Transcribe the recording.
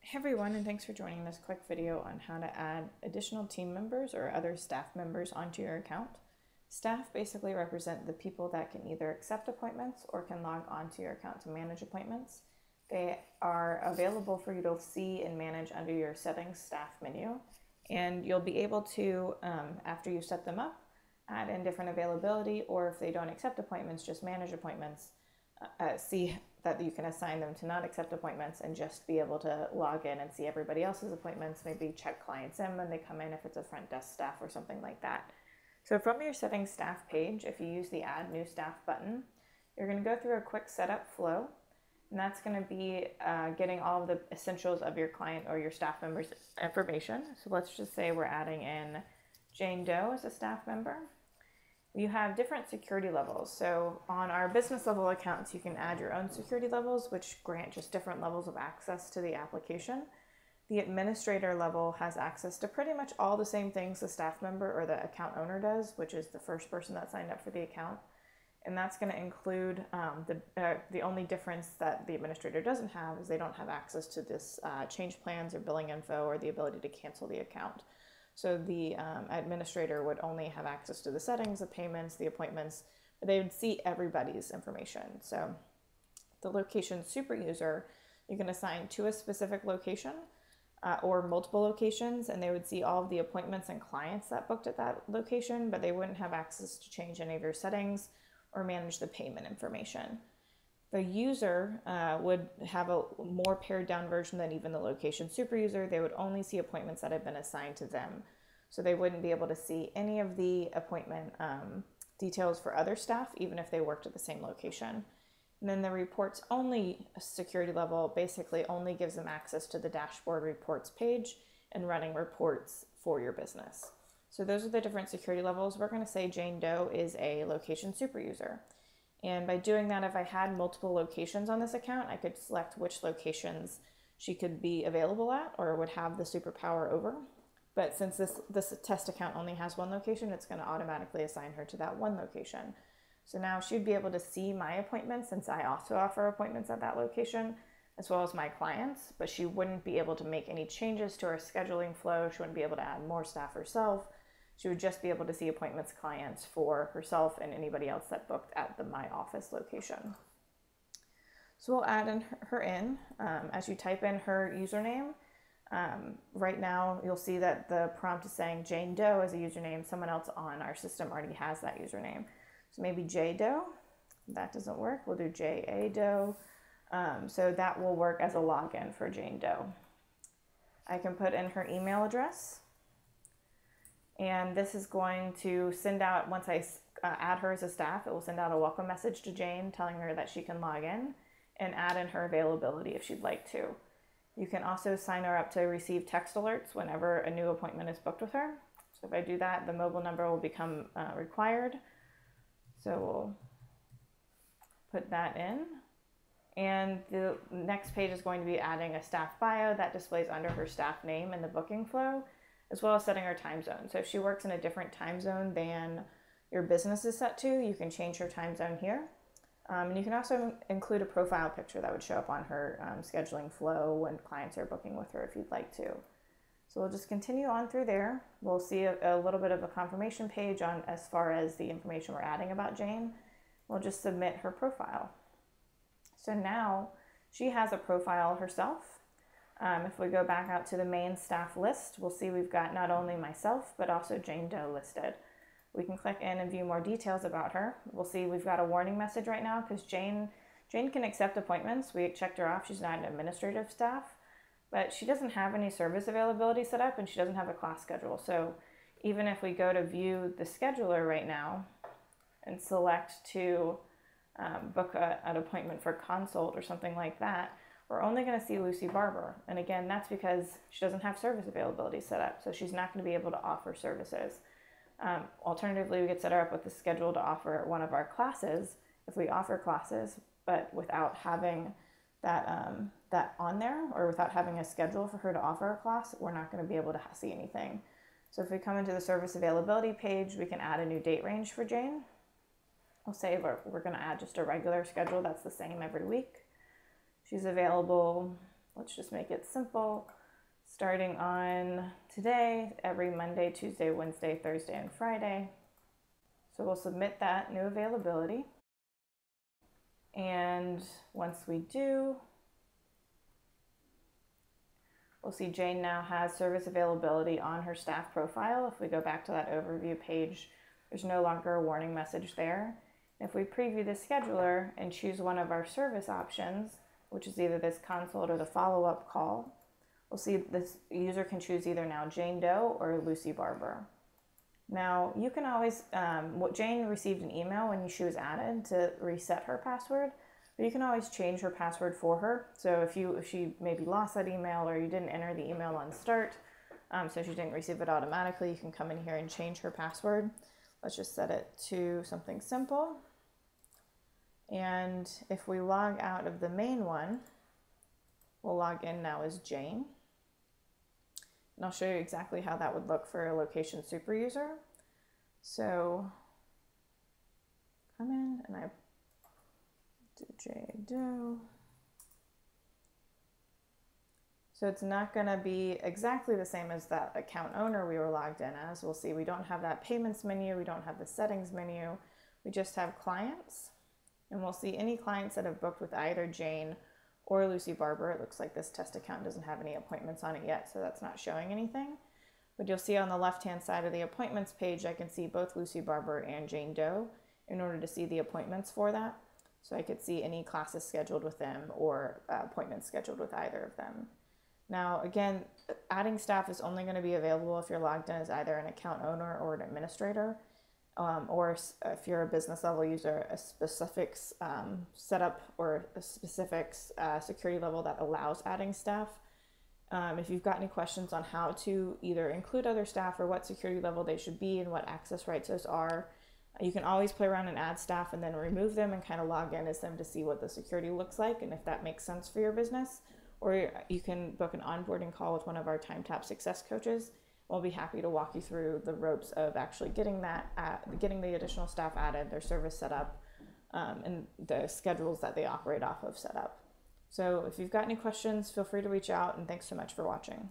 Hey everyone, and thanks for joining this quick video on how to add additional team members or other staff members onto your account. Staff basically represent the people that can either accept appointments or can log onto your account to manage appointments. They are available for you to see and manage under your settings staff menu, and you'll be able to, after you set them up, add in different availability, or if they don't accept appointments, just manage appointments. See that you can assign them to not accept appointments and just be able to log in and see everybody else's appointments, maybe check clients in when they come in if it's a front desk staff or something like that. So from your settings staff page, if you use the add new staff button, you're going to go through a quick setup flow, and that's going to be getting all of the essentials of your client or your staff member's information. So let's just say we're adding in Jane Doe as a staff member. You have different security levels. So on our business level accounts, you can add your own security levels, which grant just different levels of access to the application. The administrator level has access to pretty much all the same things the staff member or the account owner does, which is the first person that signed up for the account. And that's going to include the only difference that the administrator doesn't have is they don't have access to this change plans or billing info or the ability to cancel the account. So the administrator would only have access to the settings, the payments, the appointments, but they would see everybody's information. So the location super user, you can assign to a specific location or multiple locations, and they would see all of the appointments and clients that booked at that location, but they wouldn't have access to change any of your settings or manage the payment information. The user would have a more pared down version than even the location super user. They would only see appointments that have been assigned to them. So they wouldn't be able to see any of the appointment details for other staff, even if they worked at the same location. And then the reports only security level basically only gives them access to the dashboard reports page and running reports for your business. So those are the different security levels. We're going to say Jane Doe is a location super user. And by doing that, if I had multiple locations on this account, I could select which locations she could be available at or would have the superpower over. But since this test account only has one location, it's going to automatically assign her to that one location. So now she'd be able to see my appointments since I also offer appointments at that location, as well as my clients, but she wouldn't be able to make any changes to her scheduling flow. She wouldn't be able to add more staff herself. She would just be able to see appointments clients for herself and anybody else that booked at the My Office location. So we'll add her in. As you type in her username, right now you'll see that the prompt is saying Jane Doe as a username. Someone else on our system already has that username. So maybe J Doe. That doesn't work. We'll do J.A. Doe. So that will work as a login for Jane Doe. I can put in her email address. And this is going to send out, once I add her as a staff, it will send out a welcome message to Jane telling her that she can log in and add in her availability if she'd like to. You can also sign her up to receive text alerts whenever a new appointment is booked with her. So if I do that, the mobile number will become required. So we'll put that in. And the next page is going to be adding a staff bio that displays under her staff name in the booking flow, as well as setting her time zone. So if she works in a different time zone than your business is set to, you can change her time zone here. And you can also include a profile picture that would show up on her scheduling flow when clients are booking with her if you'd like to. So we'll just continue on through there. We'll see a little bit of a confirmation page on as far as the information we're adding about Jane. We'll just submit her profile. So now she has a profile herself. If we go back out to the main staff list, we'll see we've got not only myself, but also Jane Doe listed. We can click in and view more details about her. We'll see we've got a warning message right now because Jane can accept appointments. We checked her off. She's not an administrative staff, but she doesn't have any service availability set up and she doesn't have a class schedule. So even if we go to view the scheduler right now and select to book an appointment for consult or something like that, we're only going to see Lucy Barber. And again, that's because she doesn't have service availability set up, so she's not going to be able to offer services. Alternatively, we could set her up with a schedule to offer one of our classes if we offer classes, but without having that on there or without having a schedule for her to offer a class, we're not going to be able to see anything. So if we come into the service availability page, we can add a new date range for Jane. We'll say we're going to add just a regular schedule that's the same every week. She's available let's just make it simple. Starting on today, every Monday, Tuesday, Wednesday, Thursday, and Friday. So we'll submit that new availability. And once we do, we'll see Jane now has service availability on her staff profile. If we go back to that overview page, there's no longer a warning message there. If we preview the scheduler and choose one of our service options, which is either this consult or the follow-up call, we'll see this user can choose either now Jane Doe or Lucy Barber. Now, you can always, Jane received an email when she was added to reset her password, but you can always change her password for her. So if she maybe lost that email or you didn't enter the email on start, so she didn't receive it automatically, you can come in here and change her password. Let's just set it to something simple. And if we log out of the main one, we'll log in now as Jane. And I'll show you exactly how that would look for a location super user. So come in and I do Jane Doe. So it's not going to be exactly the same as that account owner we were logged in as. We'll see we don't have that payments menu, we don't have the settings menu, we just have clients. And we'll see any clients that have booked with either Jane or Lucy Barber. It looks like this test account doesn't have any appointments on it yet, so that's not showing anything. But you'll see on the left-hand side of the appointments page, I can see both Lucy Barber and Jane Doe in order to see the appointments for that. So I could see any classes scheduled with them or appointments scheduled with either of them. Now, again, adding staff is only going to be available if you're logged in as either an account owner or an administrator, or if you're a business level user, a specific setup or a specific security level that allows adding staff. If you've got any questions on how to either include other staff or what security level they should be and what access rights those are, you can always play around and add staff and then remove them and kind of log in as them to see what the security looks like and if that makes sense for your business. Or you can book an onboarding call with one of our TimeTap success coaches. We'll be happy to walk you through the ropes of actually getting the additional staff added, their service set up, and the schedules that they operate off of set up. So if you've got any questions, feel free to reach out, and thanks so much for watching.